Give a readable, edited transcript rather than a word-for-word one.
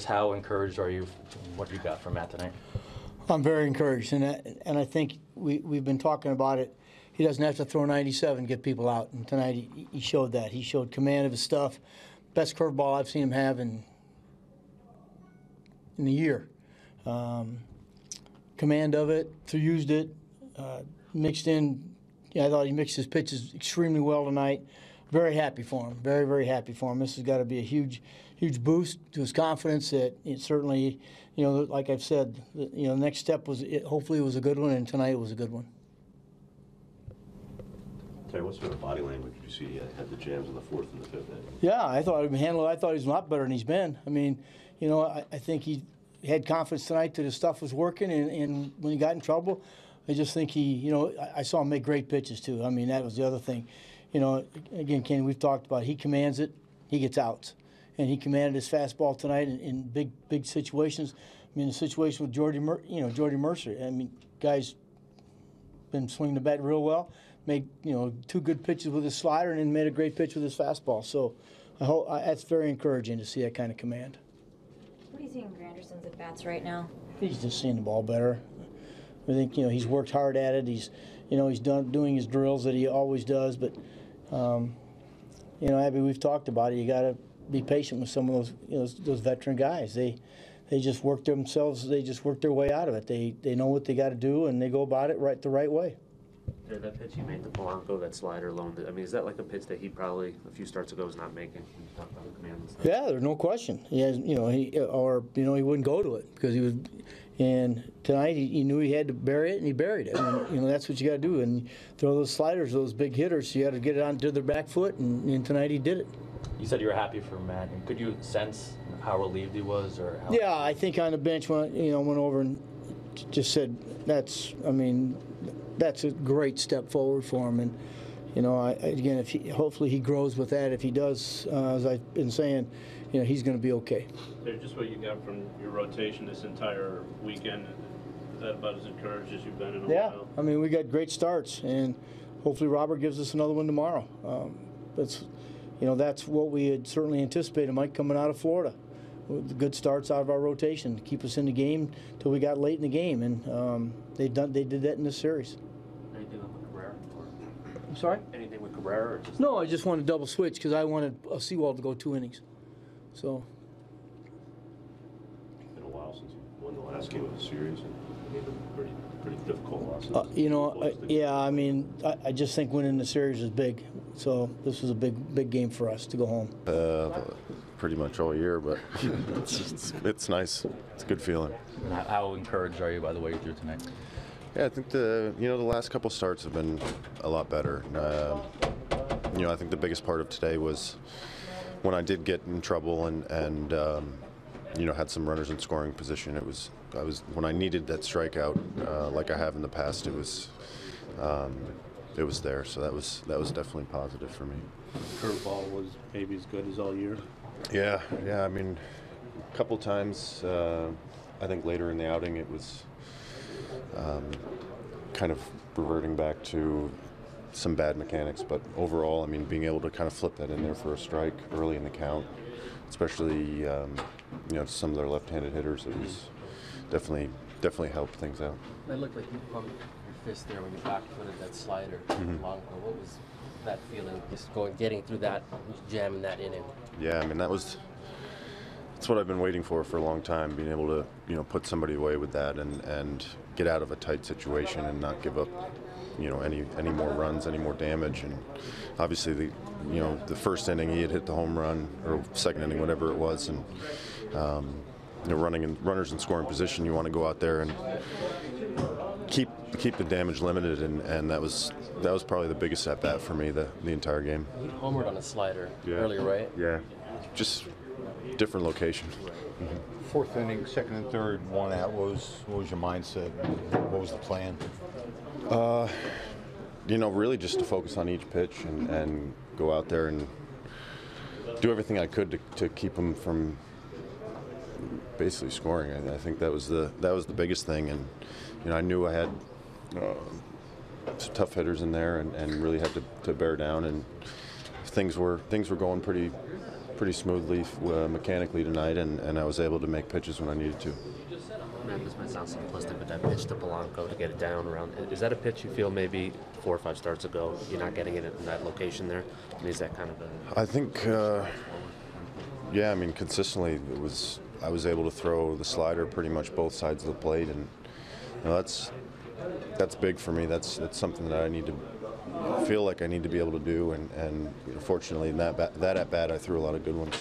How encouraged are you from what you got from Matt tonight? I'm very encouraged, and I think we've been talking about it. He doesn't have to throw 97 to get people out, and tonight he showed that. He showed command of his stuff. Best curveball I've seen him have in a year. Command of it, used it, mixed in. Yeah, I thought he mixed his pitches extremely well tonight. Very happy for him. Very, very happy for him. This has got to be a huge boost to his confidence. That it certainly, like I've said, the next step was hopefully it was a good one, and tonight it was a good one. Terry, what sort of body language did you see? He had the jams in the fourth and the fifth inning. Yeah, I thought he handled. I thought he was a lot better than he's been. I mean, I think he had confidence tonight that his stuff was working, and when he got in trouble, I just think I saw him make great pitches too. I mean, that was the other thing. Again, Kenny, we've talked about it. He commands it, he gets outs. And he commanded his fastball tonight in big situations. I mean, the situation with Jordy Mercer. I mean, guy's been swinging the bat real well. Made 2 good pitches with his slider, and then made a great pitch with his fastball. So, I hope that's very encouraging to see that kind of command. What do you see in Granderson's at bats right now? He's just seeing the ball better. I think he's worked hard at it. He's doing his drills that he always does. But Abby, we've talked about it. You got to be patient with some of those veteran guys. They just work themselves. They just work their way out of it. They know what they got to do, and they go about it the right way. Yeah, that pitch he made to Polanco, that slider loaned it. I mean, is that like a pitch that he probably a few starts ago was not making? When you talk about the command and stuff? Yeah, there's no question. He has, he wouldn't go to it because he was. And tonight he knew he had to bury it, and he buried it. And, that's what you got to do. And throw those sliders, those big hitters. You got to get it onto their back foot, and tonight he did it. You said you were happy for Matt. And could you sense how relieved he was, or how? Yeah, I think on the bench went over and just said that's a great step forward for him. And again, hopefully he grows with that. If he does, as I've been saying, he's going to be okay. Just what you got from your rotation this entire weekend, is that about as encouraged as you've been in a while? Yeah, I mean, we got great starts, and hopefully Robert gives us another one tomorrow. That's what we had certainly anticipated, Mike, coming out of Florida. With good starts out of our rotation to keep us in the game till we got late in the game, and they did that in this series. Anything with Cabrera? I'm sorry? Anything with Cabrera? Or just No, I just wanted a double switch because I wanted Seawald to go 2 innings. So. It's been a while since you won the last game of the series, and made a pretty difficult loss. Yeah, I mean, I just think winning the series is big. So this was a big game for us to go home. Pretty much all year, but it's nice. It's a good feeling. How encouraged are you by the way you threw tonight? Yeah, I think the last couple starts have been a lot better. I think the biggest part of today was when I did get in trouble and had some runners in scoring position. I was when I needed that strikeout, like I have in the past. It was there, so that was definitely positive for me. Curveball was maybe as good as all year. Yeah. I mean, a couple times, I think later in the outing, it was kind of reverting back to some bad mechanics. But overall, I mean, being able to kind of flip that in there for a strike early in the count, especially some of their left-handed hitters, it was definitely helped things out. It looked like you pumped your fist there when you back-footed that slider. Polanco. What was that feeling, just getting through that, jamming that inning? Yeah, I mean, that's what I've been waiting for a long time, being able to, put somebody away with that and get out of a tight situation and not give up, any more runs, any more damage. And obviously, the first inning he had hit the home run, or second inning, whatever it was, and runners in scoring position, you want to go out there and keep the damage limited, and that was probably the biggest at bat for me the entire game. He homered on a slider earlier, right? Yeah, just different location. Fourth inning, second and third, 1 out. What was your mindset? What was the plan? Really just to focus on each pitch and go out there and do everything I could to keep them from basically scoring. I think that was the biggest thing, and I knew I had some tough hitters in there and really had to bear down, and things were going pretty pretty smoothly mechanically tonight, and I was able to make pitches when I needed to. Man, this might sound simplistic, but that pitch to Polanco to get it down around, is that a pitch you feel maybe 4 or 5 starts ago you're not getting it in that location there? I mean, is that kind of a... I think, yeah, I mean, consistently I was able to throw the slider pretty much both sides of the plate, and you know, that's big for me. That's something that I need to feel like I need to be able to do, and you know, fortunately in that at bat I threw a lot of good ones.